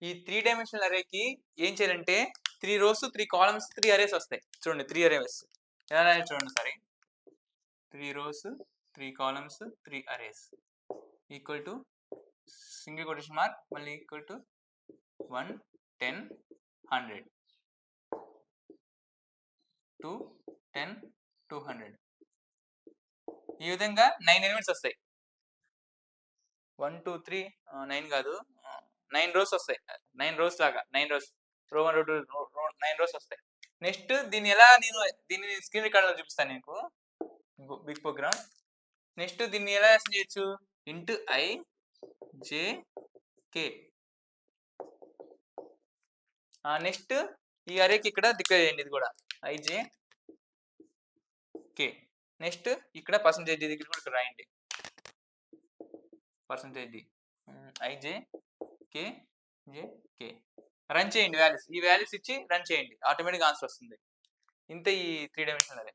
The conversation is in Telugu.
ఈ 3 డైమెన్షనల్ అరేకి ఏం చేయాలంటే 3 rows 3 columns 3 అరేస్ వస్తాయి. చూడండి 3 అరేస్ ఎలా రాయాలి చూడండి సరే. 3 rows 3 columns 3 arrays equal to single quotation mark మళ్ళీ ఈక్వల్ టు 1 10 100 2 10 200 ఈ విధంగా 9 ఎలిమెంట్స్ వస్తాయి. 1 2 3 9 కాదు 9 rows వస్తాయి. 9 rows లాగా 9 rows రో 1 రో 2 9 rows వస్తాయి. నెక్స్ట్ దీన్ని ఎలా దీన్ని స్క్రీన్ రికార్డర్లో చూపిస్తాను నీకు బిగ్ ప్రోగ్రామ్. నెక్స్ట్ దీన్ని ఎలా యాక్సెస్ చేయొచ్చు into I J K. Next ఈ అరేకి ఇక్కడ డిక్లేర్ చేయండి ఇది కూడా I J K. నెక్స్ట్ ఇక్కడ పర్సంటేజ్ దగ్గర కూడా ఇక్కడ రాయండి percentage I J K J K. Run చేయండి వాల్యూస్ ఈ వాల్యూస్ ఇచ్చి రన్ చేయండి ఆటోమేటిక్గా ఆన్సర్ వస్తుంది. ఇంత ఈ 3 డైమెన్షనల్ అరే.